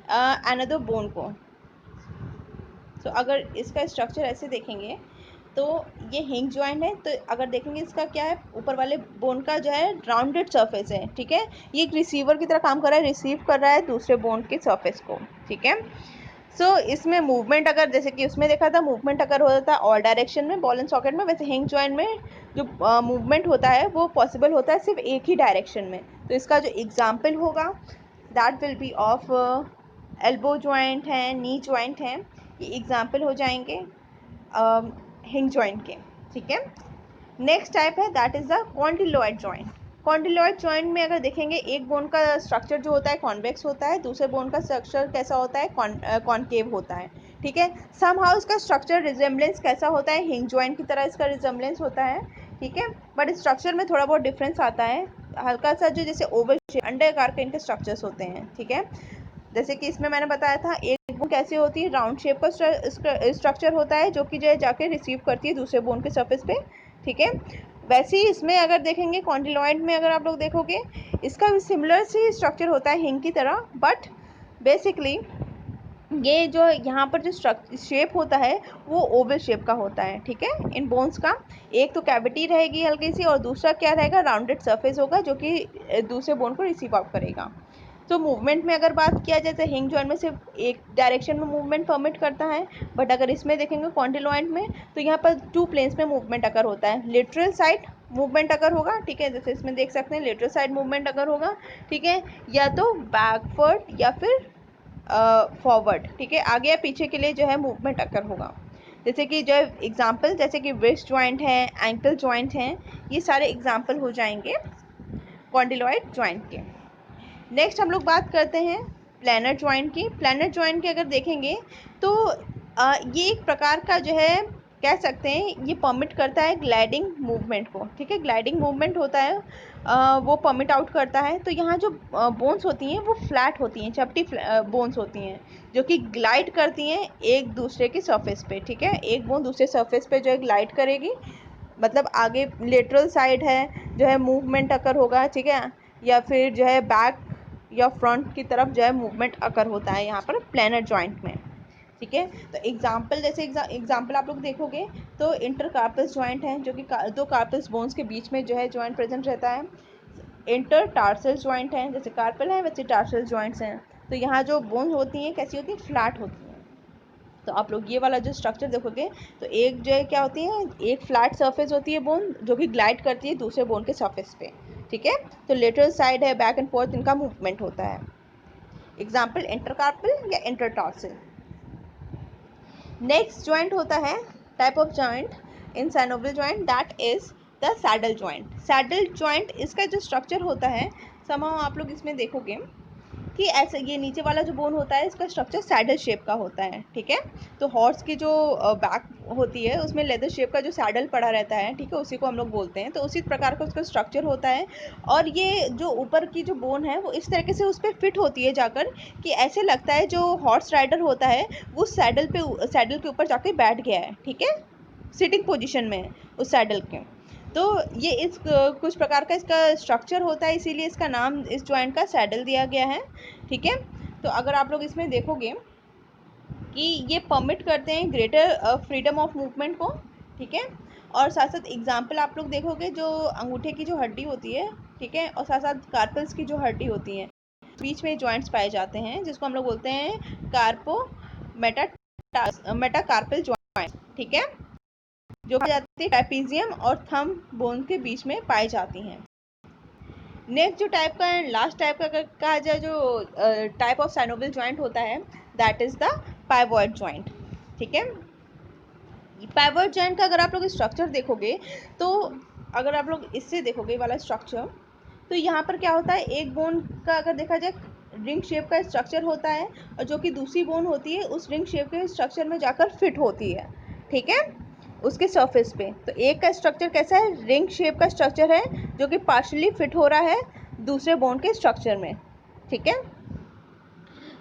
अनदर बोन को। तो अगर इसका स्ट्रक्चर ऐसे देखेंगे तो ये हिंग जॉइंट है। तो अगर देखेंगे इसका क्या है, ऊपर वाले बोन का जो है राउंडेड सरफेस है, ठीक है, ये एक रिसीवर की तरह काम कर रहा है, रिसीव कर रहा है दूसरे बोन के सरफेस को। ठीक है, सो इसमें मूवमेंट अगर जैसे कि उसमें देखा था मूवमेंट अगर होता है ऑल डायरेक्शन में बॉल एंड सॉकेट में, वैसे हिंग जॉइंट में जो मूवमेंट होता है वो पॉसिबल होता है सिर्फ एक ही डायरेक्शन में। तो इसका जो एग्जाम्पल होगा that will be of elbow joint है, नी जॉइंट है, ये एग्जाम्पल हो जाएंगे हिंग जॉइंट के। ठीक है, नेक्स्ट टाइप है that is the condyloid joint. Condyloid joint में अगर देखेंगे एक बोन का स्ट्रक्चर जो होता है कॉन्वेक्स होता है, दूसरे बोन का स्ट्रक्चर कैसा होता है, कॉनकेव होता है। ठीक है, समहाउ इसका स्ट्रक्चर रिजेम्बलेंस कैसा होता है, हिंग जॉइंट की तरह इसका रिजेम्बलेंस होता है। ठीक है, बट स्ट्रक्चर में थोड़ा बहुत डिफरेंस आता है, हल्का सा, जो जैसे ओवल शेप अंडे आकार के इनके स्ट्रक्चर्स होते हैं। ठीक है, जैसे कि इसमें मैंने बताया था एक बोन कैसे होती है, राउंड शेप का स्ट्रक्चर होता है जो कि जो है जाके रिसीव करती है दूसरे बोन के सरफेस पे। ठीक है, वैसे ही इसमें अगर देखेंगे कॉन्डिलॉइड में अगर आप लोग देखोगे इसका भी सिमिलर सी स्ट्रक्चर होता है हिंग की तरह, बट बेसिकली ये जो यहाँ पर जो शेप होता है वो ओवल शेप का होता है। ठीक है, इन बोन्स का एक तो कैविटी रहेगी हल्की सी, और दूसरा क्या रहेगा, राउंडेड सरफेस होगा जो कि दूसरे बोन को रिसीव आउट करेगा। तो मूवमेंट में अगर बात किया जाए तो हिंग जॉइंट में सिर्फ एक डायरेक्शन में मूवमेंट परमिट करता है, बट अगर इसमें देखेंगे कॉन्डिलॉइड में तो यहाँ पर 2 प्लेन्स में मूवमेंट अकर होता है। लेटरल साइड मूवमेंट अगर होगा, ठीक है, जैसे इसमें देख सकते हैं लेटरल साइड मूवमेंट अगर होगा, ठीक है, या तो बैकवर्ड या फिर फॉरवर्ड, ठीक है, आगे या पीछे के लिए जो है मूवमेंट अकर होगा। जैसे कि जो एग्जांपल जैसे कि वेस्ट जॉइंट है, एंकल जॉइंट हैं, ये सारे एग्जांपल हो जाएंगे कॉन्डिलॉइड जॉइंट के। नेक्स्ट हम लोग बात करते हैं प्लैनर जॉइंट की। प्लैनर जॉइंट की अगर देखेंगे तो ये एक प्रकार का जो है कह सकते हैं ये परमिट करता है ग्लाइडिंग मूवमेंट को। ठीक है, ग्लाइडिंग मूवमेंट होता है वो परमिट आउट करता है। तो यहाँ जो बोन्स होती हैं वो फ्लैट होती हैं, चपटी बोन्स होती हैं जो कि ग्लाइड करती हैं एक दूसरे की सरफेस पे। ठीक है, एक बोन दूसरे सरफेस पे जो है ग्लाइड करेगी, मतलब आगे लेटरल साइड है जो है मूवमेंट अकर होगा, ठीक है, या फिर जो है बैक या फ्रंट की तरफ जो है मूवमेंट अकर होता है यहाँ पर प्लैनर जॉइंट में। ठीक है, तो एग्जाम्पल जैसे एग्जाम्पल आप लोग देखोगे तो इंटरकार्पस जॉइंट है जो कि दो कार्पस बोन्स के बीच में जो है जॉइंट प्रेजेंट रहता है। इंटर टार्सल जॉइंट है, जैसे कार्पल है वैसे टार्सल जॉइंट्स हैं। तो यहाँ जो बोन्स होती हैं कैसी होती हैं, फ्लैट होती हैं। तो आप लोग ये वाला जो स्ट्रक्चर देखोगे तो एक जो है क्या होती है, एक फ्लैट सरफेस होती है बोन जो कि ग्लाइड करती है दूसरे बोन के सरफेस पे। ठीक है, तो लेटरल साइड है, बैक एंड फोर्थ इनका मूवमेंट होता है। एग्जाम्पल इंटरकार्पल या इंटरटार्सल। नेक्स्ट जॉइंट होता है type of joint in synovial joint that is the saddle joint. Saddle joint इसका जो स्ट्रक्चर होता है समाउ आप लोग इसमें देखोगे कि ऐसे ये नीचे वाला जो बोन होता है इसका स्ट्रक्चर सैडल शेप का होता है। ठीक है, तो हॉर्स की जो बैक होती है उसमें लेदर शेप का जो सैडल पड़ा रहता है, ठीक है, उसी को हम लोग बोलते हैं। तो उसी प्रकार का उसका स्ट्रक्चर होता है, और ये जो ऊपर की जो बोन है वो इस तरीके से उस पर फिट होती है जाकर कि ऐसे लगता है जो हॉर्स राइडर होता है वो सैडल के ऊपर जाके बैठ गया है। ठीक है, सिटिंग पोजिशन में उस सैडल के। तो ये इस कुछ प्रकार का इसका स्ट्रक्चर होता है, इसीलिए इसका नाम इस जॉइंट का सैडल दिया गया है। ठीक है, तो अगर आप लोग इसमें देखोगे कि ये परमिट करते हैं ग्रेटर फ्रीडम ऑफ मूवमेंट को। ठीक है, और साथ साथ एग्जाम्पल आप लोग देखोगे जो अंगूठे की जो हड्डी होती है, ठीक है, और साथ साथ कार्पल्स की जो हड्डी होती है बीच में जॉइंट्स पाए जाते हैं जिसको हम लोग बोलते हैं कार्पो मेटा मेटाकार्पल जॉइंट। ठीक है, जो पाई जाती है ट्रापेजियम और थंब बोन के बीच में पाई जाती हैं। नेक्स्ट जो टाइप का है, लास्ट टाइप का कहा जाए जो टाइप ऑफ साइनोवियल जॉइंट होता है, that is the pivot joint. ठीक है, पाइवॉट जॉइंट का अगर आप लोग स्ट्रक्चर देखोगे तो अगर आप लोग इससे देखोगे वाला स्ट्रक्चर, तो यहाँ पर क्या होता है, एक बोन का अगर देखा जाए रिंग शेप का स्ट्रक्चर होता है और जो कि दूसरी बोन होती है उस रिंग शेप के स्ट्रक्चर में जाकर फिट होती है। ठीक है, उसके सरफेस पे। तो एक का स्ट्रक्चर कैसा है, रिंग शेप का स्ट्रक्चर है जो कि पार्शली फिट हो रहा है दूसरे बोन के स्ट्रक्चर में। ठीक है,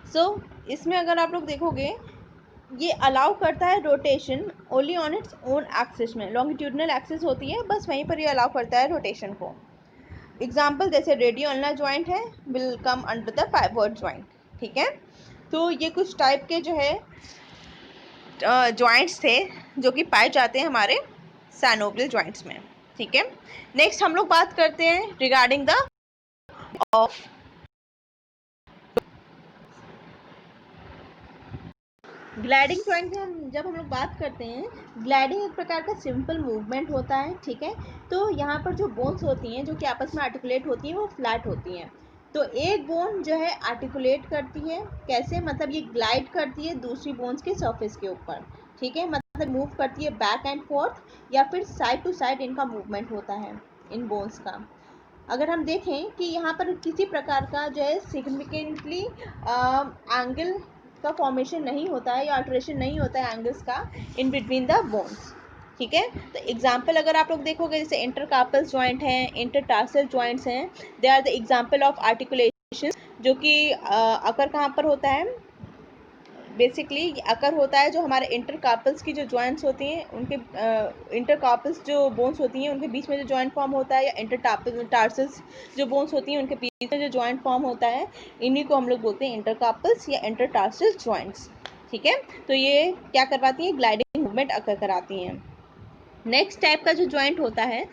सो इसमें अगर आप लोग देखोगे ये अलाउ करता है rotation only on its own axis में, लॉन्गिट्यूडनल एक्सिस होती है बस वहीं पर ये अलाउ करता है रोटेशन को। एग्जाम्पल जैसे रेडियो अल्ना जॉइंट है, will come under the pivot joint. ठीक है, तो ये कुछ टाइप के जो है जॉइंट्स थे जो कि पाए जाते हैं हमारे साइनोवियल जॉइंट्स में। ठीक है, नेक्स्ट हम लोग बात करते हैं regarding the of gliding joint की जब हम लोग बात करते हैं, ग्लाइडिंग एक प्रकार का सिंपल मूवमेंट होता है। ठीक है, तो यहाँ पर जो बोन्स होती हैं जो कि आपस में आर्टिकुलेट होती हैं वो फ्लैट होती हैं। तो एक बोन जो है आर्टिकुलेट करती है, कैसे, मतलब ये ग्लाइड करती है दूसरी बोन्स के सरफेस के ऊपर। ठीक है, मतलब मूव करती है बैक एंड फोर्थ या फिर साइड टू साइड इनका मूवमेंट होता है इन बोन्स का। अगर हम देखें कि यहाँ पर किसी प्रकार का जो है सिग्निफिकेंटली एंगल का फॉर्मेशन नहीं होता है या अल्ट्रेशन नहीं होता है एंगल्स का इन बिटवीन द बोन्स। ठीक है, तो एग्जाम्पल अगर आप लोग देखोगे जैसे इंटरकार्पल जॉइंट हैं, इंटरटार्सल जॉइंट्स हैं, they are the example of articulation जो कि अकर कहाँ पर होता है, बेसिकली अकर होता है जो हमारे इंटरकार्पल्स की जो जॉइंट्स होती हैं उनके इंटरकार्पल्स जो बोन्स होती हैं उनके बीच में जो जॉइंट फॉर्म होता है, या इंटरटार्सल्स जो बोन्स होती हैं उनके बीच में जो जॉइंट फॉर्म होता है, इन्हीं को हम लोग बोलते हैं इंटरकार्पल्स या इंटरटार्सल जॉइंट्स। ठीक है, तो ये क्या करवाती हैं, ग्लाइडिंग मूवमेंट अकर कराती हैं। नेक्स्ट टाइप का जो जॉइंट होता है,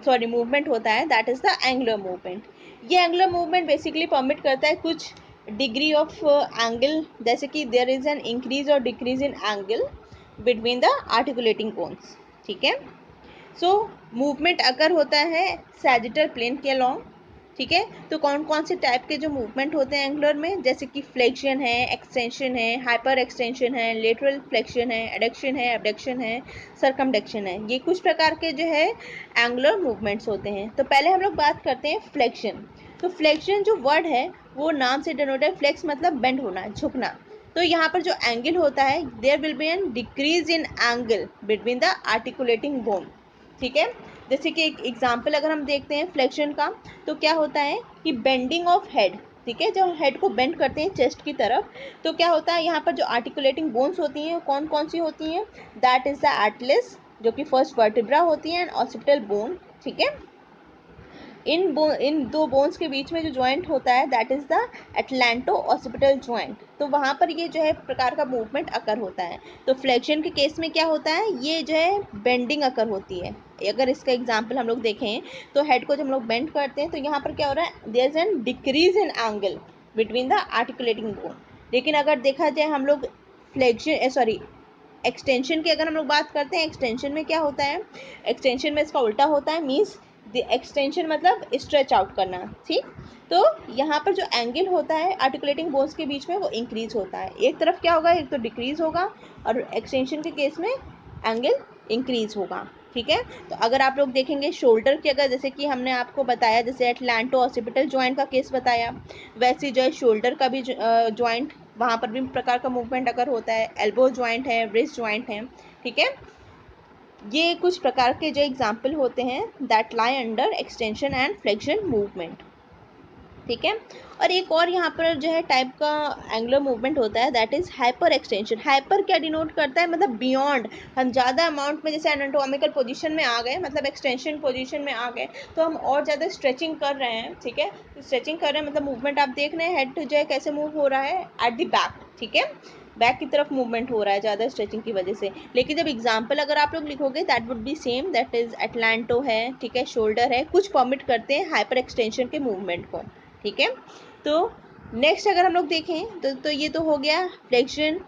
सॉरी मूवमेंट होता है, that is the angular movement. ये एंगुलर मूवमेंट बेसिकली परमिट करता है कुछ डिग्री ऑफ एंगल, जैसे कि देयर इज एन इंक्रीज और decrease in angle between the articulating bones. ठीक है, सो मूवमेंट अगर होता है सैजिटल प्लेन के अलॉन्ग। ठीक है, तो कौन कौन से टाइप के जो मूवमेंट होते हैं एंगुलर में, जैसे कि फ्लेक्शन है, एक्सटेंशन है, हाइपर एक्सटेंशन है, लेटरल फ्लेक्शन है, एडक्शन है, एबडक्शन है, सरकमडक्शन है, ये कुछ प्रकार के जो है एंगुलर मूवमेंट्स होते हैं। तो पहले हम लोग बात करते हैं फ्लेक्शन। तो फ्लेक्शन जो वर्ड है वो नाम से डिनोट है, फ्लेक्स मतलब बेंड होना, झुकना। तो यहाँ पर जो एंगल होता है, there will be an decrease in angle between the articulating bone. ठीक है, जैसे कि एक एग्जाम्पल अगर हम देखते हैं फ्लेक्शन का, तो क्या होता है कि बेंडिंग ऑफ हेड। ठीक है, जब हेड को बेंड करते हैं चेस्ट की तरफ, तो क्या होता है यहाँ पर जो आर्टिकुलेटिंग बोन्स होती हैं कौन कौन सी होती हैं, दैट इज द एटलस जो कि फर्स्ट वर्टिब्रा होती है, एंड ऑसिपिटल बोन। ठीक है, इन दो बोन्स के बीच में जो जॉइंट होता है that is the atlanto occipital joint. तो वहाँ पर ये जो है प्रकार का मूवमेंट अकर होता है। तो फ्लेक्शन के केस में क्या होता है, ये जो है बेंडिंग अकर होती है। अगर इसका एग्जाम्पल हम लोग देखें तो हेड को जब हम लोग बेंड करते हैं तो यहाँ पर क्या हो रहा है, there is an decrease in angle between the articulating bone. लेकिन अगर देखा जाए हम लोग फ्लेक्शन सॉरी एक्सटेंशन की अगर हम लोग बात करते हैं, एक्सटेंशन में क्या होता है, एक्सटेंशन में इसका उल्टा होता है, मीन्स एक्सटेंशन मतलब स्ट्रेच आउट करना। ठीक, तो यहाँ पर जो एंगल होता है आर्टिकुलेटिंग बोन्स के बीच में वो इंक्रीज होता है, एक तरफ क्या होगा, एक तो डिक्रीज होगा और एक्सटेंशन के केस में एंगल इंक्रीज होगा। ठीक है, तो अगर आप लोग देखेंगे शोल्डर के, अगर जैसे कि हमने आपको बताया जैसे एटलांटो ऑसिपिटल जॉइंट का केस बताया, वैसे जो है शोल्डर का भी जॉइंट, वहाँ पर भी प्रकार का मूवमेंट अगर होता है, एल्बो जॉइंट है, रिस्ट जॉइंट है। ठीक है, ये कुछ प्रकार के जो एग्जाम्पल होते हैं that lie under extension and flexion movement. ठीक है, और एक और यहाँ पर जो है टाइप का एंगुलर मूवमेंट होता है that is hyper extension. Hyper क्या डिनोट करता है, मतलब बियॉन्ड, हम ज़्यादा अमाउंट में जैसे एनाटोमिकल पोजीशन में आ गए, मतलब एक्सटेंशन पोजीशन में आ गए, तो हम और ज़्यादा स्ट्रेचिंग कर रहे हैं। ठीक है, स्ट्रेचिंग कर रहे हैं मतलब मूवमेंट आप देख रहे हैं, हेड जो है कैसे मूव हो रहा है एट द बैक। ठीक है, बैक की तरफ मूवमेंट हो रहा है ज़्यादा स्ट्रेचिंग की वजह से। लेकिन जब एग्जाम्पल अगर आप लोग लिखोगे that would be same, that is atlanto है, ठीक है, शोल्डर है, कुछ परमिट करते हैं हाइपर एक्सटेंशन के मूवमेंट को। ठीक है, तो नेक्स्ट अगर हम लोग देखें तो ये तो हो गया फ्लेक्शन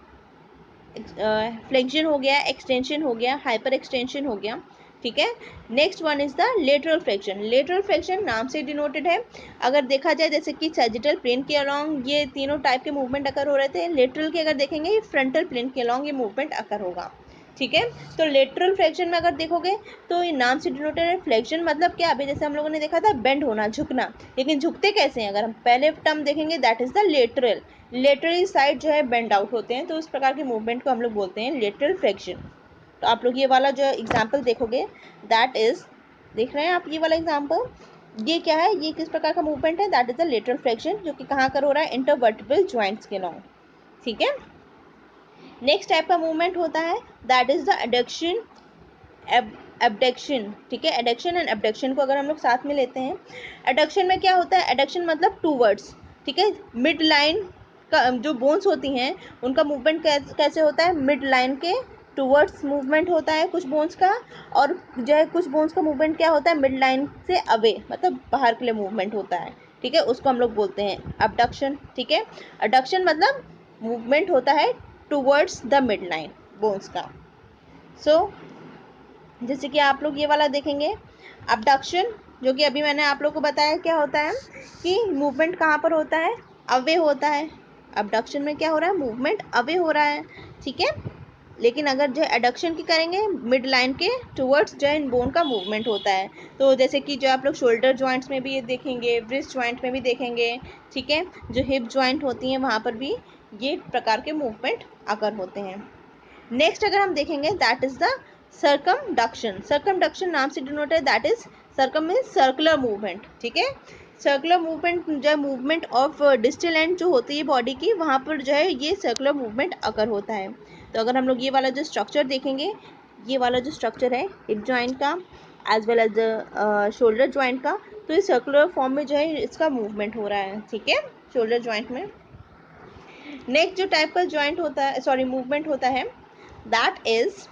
फ्लेक्शन हो गया, एक्सटेंशन हो गया, हाइपर एक्सटेंशन हो गया, ठीक है। Next one is the lateral flexion. Lateral flexion नाम से डिनोटेड है। अगर देखा जाए जैसे कि सैजिटल प्लेन के अलोंग ये तीनों टाइप के मूवमेंट अकर हो रहे थे, लेटरल के अगर देखेंगे ये फ्रंटल प्लेन के अलोंग ये मूवमेंट अकर होगा, ठीक है। तो लेटरल फ्लेक्शन में अगर देखोगे तो ये नाम से डिनोटेड है। फ्लेक्शन मतलब क्या, अभी जैसे हम लोगों ने देखा था बेंड होना, झुकना, लेकिन झुकते कैसे हैं, अगर हम पहले टर्म देखेंगे that is the lateral. Laterally side जो है बेंड आउट होते हैं, तो उस प्रकार के मूवमेंट को हम लोग बोलते हैं लेटरल फ्लेक्शन। तो आप लोग ये वाला जो एग्जाम्पल देखोगे दैट इज, देख रहे हैं आप ये वाला एग्जाम्पल, ये क्या है, ये किस प्रकार का मूवमेंट है, that is the lateral flexion, जो कि कहाँ कर हो रहा है, इंटरवर्टिब्रल जॉइंट्स के लॉन्ग, ठीक है। नेक्स्ट टाइप का मूवमेंट होता है that is the adduction, abduction, ठीक है। एडक्शन एंड एबडक्शन को अगर हम लोग साथ में लेते हैं, एडक्शन में क्या होता है, एडक्शन मतलब टूवर्ड्स, ठीक है। मिड लाइन का जो बोन्स होती हैं उनका मूवमेंट कैसे होता है, मिड लाइन के टूवर्ड्स मूवमेंट होता है कुछ बोन्स का, और जो है कुछ बोन्स का मूवमेंट क्या होता है, मिड लाइन से अवे, मतलब बाहर के लिए मूवमेंट होता है, ठीक है। उसको हम लोग बोलते हैं अबडक्शन, ठीक है। अडक्शन मतलब मूवमेंट होता है towards the mid line bones का। सो जैसे कि आप लोग ये वाला देखेंगे अबडक्शन, जो कि अभी मैंने आप लोग को बताया क्या होता है कि मूवमेंट कहाँ पर होता है, अवे होता है। अबडक्शन में क्या हो रहा है, मूवमेंट अवे हो रहा है, ठीक है। लेकिन अगर जो एडक्शन की करेंगे, मिड लाइन के टुवर्ड्स जो इन बोन का मूवमेंट होता है। तो जैसे कि जो आप लोग शोल्डर जॉइंट्स में भी ये देखेंगे, ब्रिस्ट जॉइंट में भी देखेंगे, ठीक है। जो हिप जॉइंट होती हैं वहाँ पर भी ये प्रकार के मूवमेंट आकर होते हैं। नेक्स्ट अगर हम देखेंगे that is the circumduction. Circumduction नाम से डिनोट है, that is circum means circular movement, ठीक है। सर्कुलर मूवमेंट जो है मूवमेंट ऑफ डिस्टल एंड जो होती है बॉडी की, वहाँ पर जो है ये सर्कुलर मूवमेंट अकर होता है। तो अगर हम लोग ये वाला जो स्ट्रक्चर देखेंगे, ये वाला जो स्ट्रक्चर है हिप जॉइंट का as well as shoulder joint का, तो ये सर्कुलर फॉर्म में जो है इसका मूवमेंट हो रहा है, ठीक है, शोल्डर जॉइंट में। नेक्स्ट जो टाइप का जॉइंट होता है, सॉरी मूवमेंट होता है, that is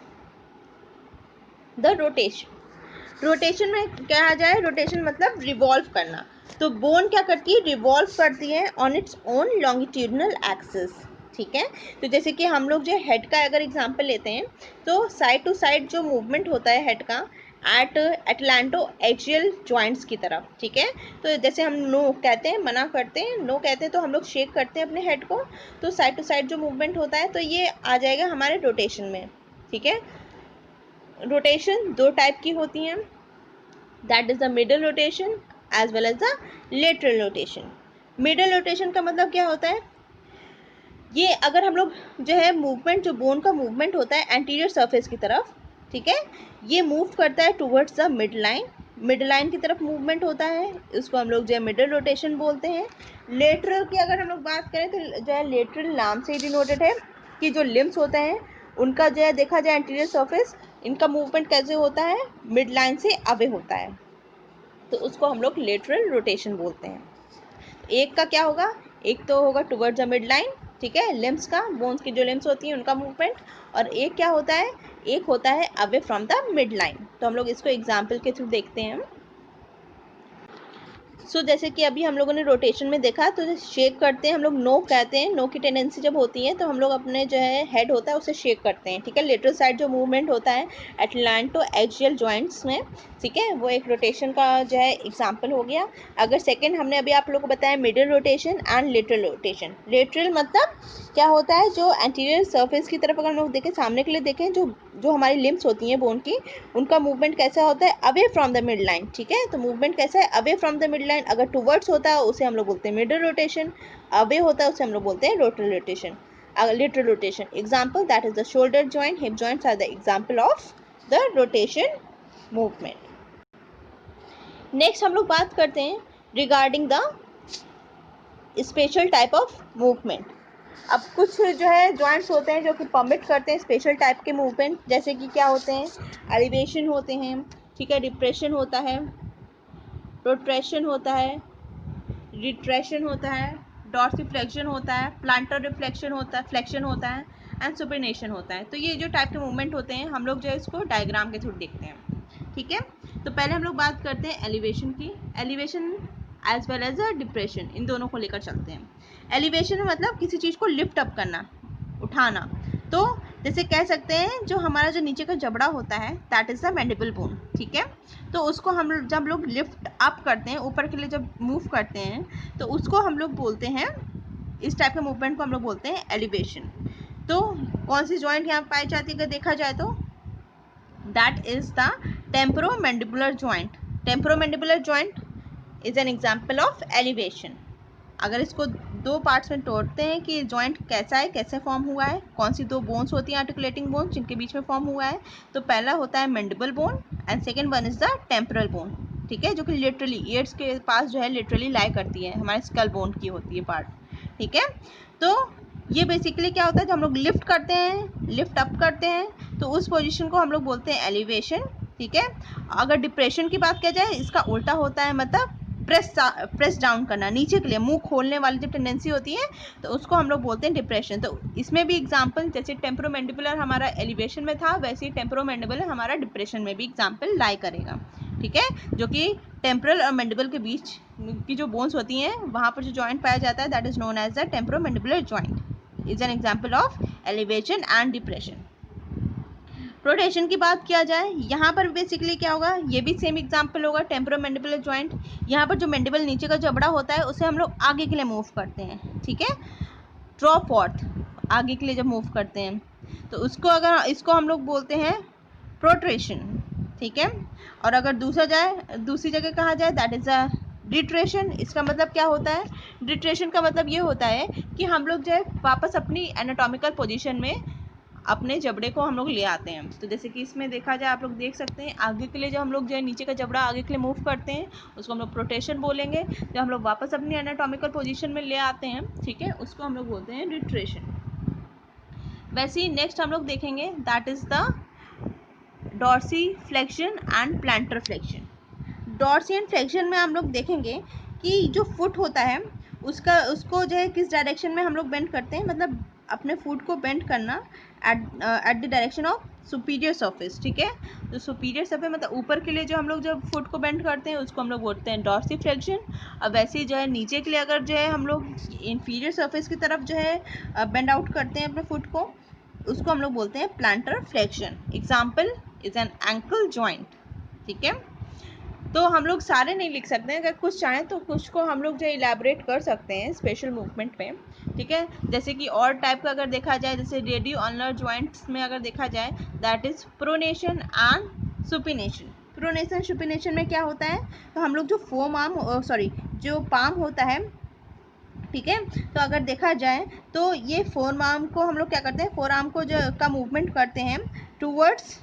the rotation. Rotation में क्या आ जाए, रोटेशन मतलब रिवॉल्व करना। तो बोन क्या करती है, रिवॉल्व करती है on its own longitudinal axis, ठीक है। तो जैसे कि हम लोग जो हेड का अगर एग्जांपल लेते हैं, तो साइड टू साइड जो मूवमेंट होता है हेड का एट एटलांटो एक्सियल जॉइंट्स की तरफ, ठीक है। तो जैसे हम नो कहते हैं, मना करते हैं, नो कहते हैं, तो हम लोग शेक करते हैं अपने हेड को, तो साइड टू साइड जो मूवमेंट होता है तो ये आ जाएगा हमारे रोटेशन में, ठीक है। रोटेशन दो टाइप की होती हैं, that is the middle rotation as well as the lateral rotation. Middle rotation का मतलब क्या होता है, ये अगर हम लोग जो है मूवमेंट, जो बोन का मूवमेंट होता है एंटीरियर सरफेस की तरफ, ठीक है, ये मूव करता है towards the mid line, mid line की तरफ मूवमेंट होता है, इसको हम लोग जो है मिडल रोटेशन बोलते हैं। लेटरल की अगर हम लोग बात करें तो जो है लेटरल नाम से ही डिनोटेड है कि जो लिम्स होते हैं उनका जो है देखा जाए एंटीरियर सरफेस, इनका मूवमेंट कैसे होता है, मिड लाइन से अवे होता है, तो उसको हम लोग लेटरल रोटेशन बोलते हैं। एक का क्या होगा, एक तो होगा टुवर्ड्स द मिड लाइन, ठीक है, लिम्स का, बोन्स की जो लिम्स होती हैं उनका मूवमेंट, और एक क्या होता है, एक होता है away from the mid line. तो हम लोग इसको एग्जाम्पल के थ्रू देखते हैं। सो जैसे कि अभी हम लोगों ने रोटेशन में देखा, तो शेक करते हैं हम लोग, नो कहते हैं, नो की टेंडेंसी जब होती है तो हम लोग अपने जो है हेड होता है उसे शेक करते हैं, ठीक है। लेटरल साइड जो मूवमेंट होता है एटलांटो एक्सियल जॉइंट्स में, ठीक है, वो एक रोटेशन का जो है एग्जाम्पल हो गया। अगर सेकेंड हमने अभी आप लोग को बताया middle rotation and lateral rotation. Lateral मतलब क्या होता है, जो एंटीरियर सरफेस की तरफ अगर हम लोग देखें, सामने के लिए देखें, जो जो हमारी लिम्स होती हैं बोन की, उनका मूवमेंट कैसा होता है, away from the mid line, ठीक है। तो मूवमेंट कैसा है, away from the mid line. अगर टुवर्ड्स होता है उसे हम लोग बोलते हैं मिडल रोटेशन, अवे होता है उसे हम लोग बोलते हैं lateral rotation. Lateral rotation example that is the shoulder joint, hip joints are the example of the rotation movement. Next हम लोग बात करते हैं regarding the special type of movement. अब कुछ जो है जॉइंट्स होते हैं जो कि परमिट करते हैं स्पेशल टाइप के मूवमेंट, जैसे कि क्या होते हैं, एलिवेशन होते हैं, ठीक है, डिप्रेशन होता है, प्रोट्रेशन होता है, रिट्रेशन होता है, डॉर्सिफ्लेक्शन होता है, प्लांटर रिफ्लेक्शन होता है, फ्लेक्शन होता है, एंड सुपिनेशन होता है। तो ये जो टाइप के मूवमेंट होते हैं हम लोग जो है इसको डायग्राम के थ्रू देखते हैं, ठीक है। तो पहले हम लोग बात करते हैं एलिवेशन की। Elevation as well as depression, इन दोनों को लेकर चलते हैं। एलिवेशन मतलब किसी चीज़ को लिफ्ट अप करना, उठाना। तो जैसे कह सकते हैं जो हमारा जो नीचे का जबड़ा होता है that is the mandible bone, ठीक है। तो उसको हम जब लोग लिफ्ट अप करते हैं, ऊपर के लिए जब मूव करते हैं, तो उसको हम लोग बोलते हैं, इस टाइप के मूवमेंट को हम लोग बोलते हैं एलिवेशन। तो कौन सी जॉइंट यहाँ पाई जाती है अगर देखा जाए तो that is the temporomandibular joint. Temporomandibular joint is an example of elevation. अगर इसको दो पार्ट्स में तोड़ते हैं कि जॉइंट कैसा है, कैसे फॉर्म हुआ है, कौन सी दो बोन्स होती हैं आर्टिकुलेटिंग बोन्स जिनके बीच में फॉर्म हुआ है, तो पहला होता है mandible bone and second one is the temporal bone, ठीक है, जो कि लिटरली ईयर्स के पास जो है लिटरली लाई करती है, हमारे स्कल बोन की होती है पार्ट, ठीक है। तो ये बेसिकली क्या होता है, जब हम लोग लिफ्ट करते हैं, लिफ्ट अप करते हैं, तो उस पोजीशन को हम लोग बोलते हैं एलिवेशन, ठीक है। अगर डिप्रेशन की बात किया जाए, इसका उल्टा होता है, मतलब प्रेस डाउन करना नीचे के लिए, मुंह खोलने वाली जो टेंडेंसी होती है, तो उसको हम लोग बोलते हैं डिप्रेशन। तो इसमें भी एग्जांपल, जैसे टेम्पोरोमैंडिबुलर हमारा एलिवेशन में था, वैसे ही टेम्पोरोमैंडिबुलर हमारा डिप्रेशन में भी एग्जांपल लाई करेगा, ठीक है, जो कि टेम्पोरल और मैंडिबल के बीच की जो बोन्स होती हैं वहाँ पर जो जॉइंट पाया जाता है that is known as the temporomandibular joint, is an example of elevation and depression. Rotation की बात किया जाए, यहाँ पर बेसिकली क्या होगा, ये भी सेम एग्जांपल होगा टेम्पोरोमैंडिबुलर जॉइंट। यहाँ पर जो मैंडिबल नीचे का जबड़ा होता है उसे हम लोग आगे के लिए मूव करते हैं, ठीक है, ड्रॉ फॉर्थ, आगे के लिए जब मूव करते हैं, तो उसको अगर इसको हम लोग बोलते हैं प्रोट्रेशन, ठीक है। और अगर दूसरी जगह कहा जाए दैट इज अ डिट्रेशन। इसका मतलब क्या होता है, डिट्रेशन का मतलब ये होता है कि हम लोग जो है वापस अपनी एनाटॉमिकल पोजीशन में अपने जबड़े को हम लोग ले आते हैं। तो जैसे कि इसमें देखा जाए, आप लोग देख सकते हैं आगे के लिए जो हम लोग जो है नीचे का जबड़ा आगे के लिए मूव करते हैं उसको हम लोग प्रोटेशन बोलेंगे। जब हम लोग वापस अपनी एनाटॉमिकल पोजीशन में ले आते हैं, ठीक है, उसको हम लोग बोलते हैं रिट्रेशन। वैसे ही नेक्स्ट हम लोग देखेंगे that is the dorsiflexion and plantar flexion. Dorsi and flexion में हम लोग देखेंगे कि जो फुट होता है उसको जो है किस डायरेक्शन में हम लोग बेंड करते हैं, मतलब अपने फुट को बेंड करना at the direction of superior surface, ठीक है। तो सुपीरियर सरफेस मतलब ऊपर के लिए जो हम लोग जब फुट को बेंड करते हैं उसको हम लोग बोलते हैं डॉर्सी फ्लेक्शन। अब वैसे ही जो है नीचे के लिए अगर जो है हम लोग इंफीरियर सरफेस की तरफ जो है बेंड आउट करते हैं अपने फुट को, उसको हम लोग बोलते हैं planter flexion. Example is an ankle joint, ठीक है। तो हम लोग सारे नहीं लिख सकते हैं, अगर कुछ चाहें तो कुछ को हम लोग जो इलेबोरेट कर सकते हैं स्पेशल मूवमेंट में, ठीक है। जैसे कि और टाइप का अगर देखा जाए, जैसे रेडियो अनलर जॉइंट्स में अगर देखा जाए that is pronation and supination. Pronation supination में क्या होता है, तो हम लोग जो जो पाम होता है, ठीक है, तो अगर देखा जाए तो ये फोर आर्म को हम लोग क्या करते हैं, फोर आर्म को जो का मूवमेंट करते हैं टूवर्ड्स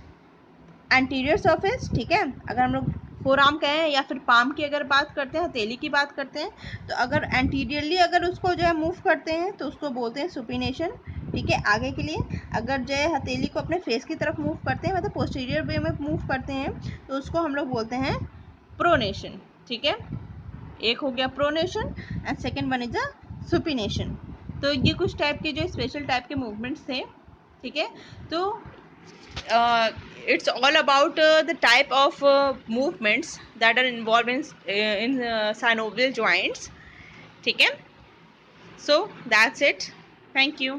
एंटीरियर सरफेस, ठीक है। अगर हम लोग फोर आर्म कहें या फिर पाम की अगर बात करते हैं, हथेली की बात करते हैं, तो अगर एंटीरियरली अगर उसको जो है मूव करते हैं तो उसको बोलते हैं सुपिनेशन, ठीक है, आगे के लिए। अगर जो है हथेली को अपने फेस की तरफ मूव करते हैं, मतलब पोस्टीरियर वे में मूव करते हैं, तो उसको हम लोग बोलते हैं प्रोनेशन, ठीक है। एक हो गया pronation and second one is a supination. तो ये कुछ टाइप के जो स्पेशल टाइप के मूवमेंट्स थे, ठीक है। तो it's all about the type of movements that are involved in synovial joints, ठीक है। So that's it, thank you.